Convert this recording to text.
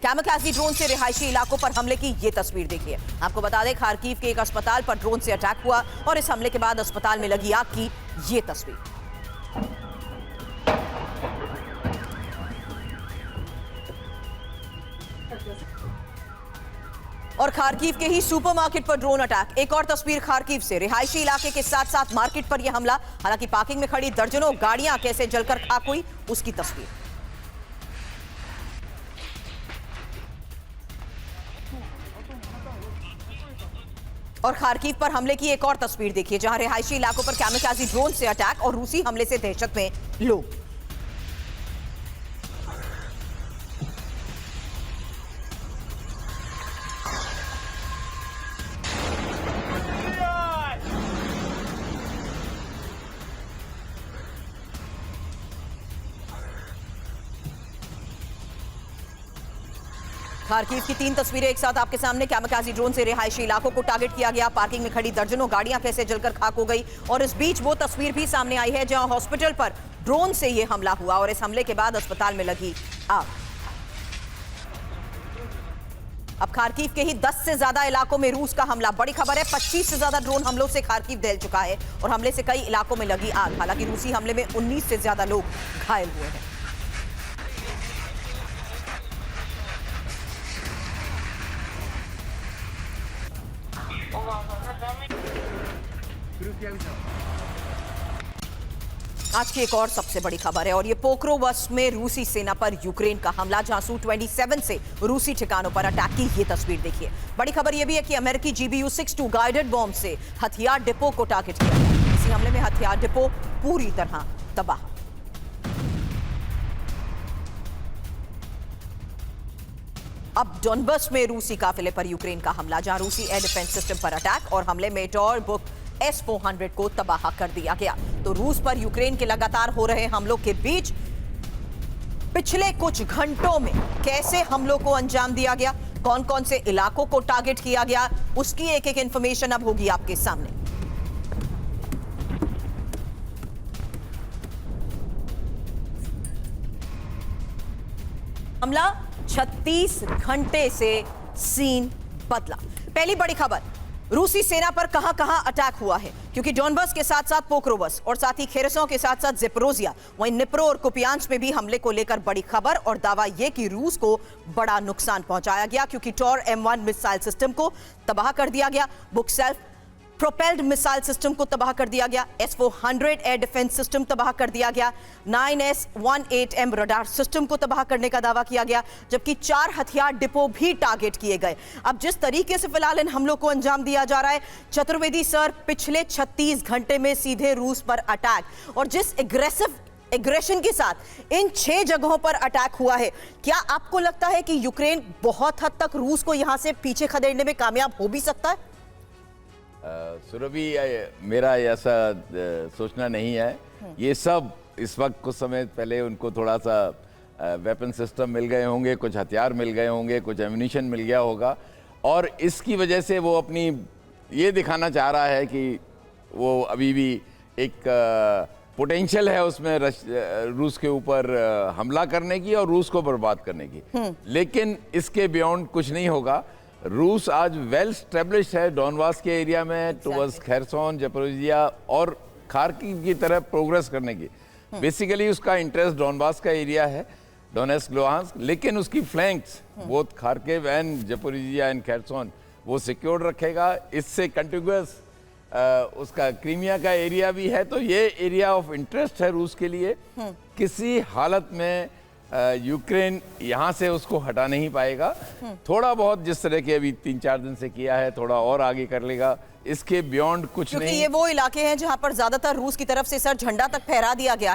कैमकाज़ी drone से रिहायशी इलाकों पर हमले की ये तस्वीर देखिए। आपको बता दें, खार्किव के एक अस्पताल पर ड्रोन से अटैक हुआ और इस हमले के बाद अस्पताल में लगी आग की ये तस्वीर। और खार्किव के ही सुपरमार्केट पर ड्रोन अटैक। एक और तस्वीर खार्किव से, रिहायशी इलाके के साथ साथ मार्केट पर यह हमला। हालांकि पार्किंग में खड़ी दर्जनों गाड़ियां कैसे जलकर खाक हुई उसकी तस्वीर। और खार्किव पर हमले की एक और तस्वीर देखिए, जहां रिहायशी इलाकों पर कैमकाज़ी ड्रोन से अटैक और रूसी हमले से दहशत में लोग। खार्किव की 3 तस्वीरें एक साथ आपके सामने। कैमकाज़ी ड्रोन से रिहायशी इलाकों को टारगेट किया गया, पार्किंग में खड़ी दर्जनों गाड़ियां कैसे जलकर खाक हो गई। और इस बीच वो तस्वीर भी सामने आई है जहां हॉस्पिटल पर ड्रोन से यह हमला हुआ और इस हमले के बाद अस्पताल में लगी आग। अब खार्किव के ही 10 से ज्यादा इलाकों में रूस का हमला। बड़ी खबर है, 25 से ज्यादा ड्रोन हमलों से खार्किव दहल चुका है और हमले से कई इलाकों में लगी आग। हालांकि रूसी हमले में 19 से ज्यादा लोग घायल हुए हैं। आज की एक और सबसे बड़ी खबर है और ये पोक्रोवस्क में रूसी सेना पर यूक्रेन का हमला, जहां Su-27 से रूसी ठिकानों पर अटैक की ये तस्वीर देखिए। बड़ी खबर यह भी है कि अमेरिकी GBU-62 गाइडेड बॉम्ब से हथियार डिपो को टारगेट किया गया। इसी हमले में हथियार डिपो पूरी तरह तबाह। अब डॉनबस में रूसी काफिले पर यूक्रेन का हमला, जहां रूसी एयर डिफेंस सिस्टम पर अटैक और हमले में टॉर बुक S-400 को तबाह कर दिया गया। तो रूस पर यूक्रेन के लगातार हो रहे हमलों के बीच पिछले कुछ घंटों में कैसे हमलों को अंजाम दिया गया, कौन कौन से इलाकों को टारगेट किया गया, उसकी एक एक इंफॉर्मेशन अब होगी आपके सामने। हमला 36 घंटे से सीन बदला। पहली बड़ी खबर, रूसी सेना पर कहां-कहां अटैक हुआ है, क्योंकि डॉनबस के साथ साथ पोक्रोवस्क और साथ ही खेरसों के साथ साथ ज़ेपोरोजिया, वहीं निप्रो और कुपियांस्क में भी हमले को लेकर बड़ी खबर और दावा यह कि रूस को बड़ा नुकसान पहुंचाया गया, क्योंकि टॉर M1 मिसाइल सिस्टम को तबाह कर दिया गया, book shelf propelled missile system को तबाह कर दिया गया, S-400 एयर डिफेंस सिस्टम तबाह कर दिया गया, 9S-18M रडार सिस्टम को तबाह करने का दावा किया गया, जबकि 4 हथियार डिपो भी टारगेट किए गए। अब जिस तरीके से फिलहाल इन हमलों को अंजाम दिया जा रहा है, चतुर्वेदी सर, पिछले 36 घंटे में सीधे रूस पर अटैक और जिस एग्रेशन के साथ इन 6 जगहों पर अटैक हुआ है, क्या आपको लगता है कि यूक्रेन बहुत हद तक रूस को यहां से पीछे खदेड़ने में कामयाब हो भी सकता है? सुरभि, मेरा ऐसा सोचना नहीं है। ये सब इस वक्त कुछ समय पहले उनको थोड़ा सा वेपन सिस्टम मिल गए होंगे, कुछ हथियार मिल गए होंगे, कुछ एम्यूनिशन मिल गया होगा और इसकी वजह से वो अपनी ये दिखाना चाह रहा है कि वो अभी भी एक पोटेंशियल है उसमें रूस के ऊपर हमला करने की और रूस को बर्बाद करने की। लेकिन इसके बियॉन्ड कुछ नहीं होगा। रूस आज वेल स्टेब्लिश्ड है डॉनबास के एरिया में, टुवर्ड्स खेरसोन, ज़ेपोरोजिया और खार्किव की तरफ प्रोग्रेस करने की। बेसिकली उसका इंटरेस्ट डॉनबास का एरिया है, डोनेस्क, लुहांस्क, लेकिन उसकी flanks both Kharkiv and Zaporizhzhia and Kherson वो सिक्योर रखेगा। इससे कंटिग्यूअस उसका क्रीमिया का एरिया भी है, तो ये एरिया ऑफ इंटरेस्ट है रूस के लिए। किसी हालत में यूक्रेन यहाँ से उसको हटा नहीं पाएगा। थोड़ा बहुत जिस तरह के अभी 3-4 दिन से किया है, थोड़ा और आगे कर लेगा, इसके बियॉन्ड कुछ नहीं। क्योंकि ये वो इलाके हैं जहां पर ज्यादातर रूस की तरफ से सर झंडा तक फहरा दिया गया है।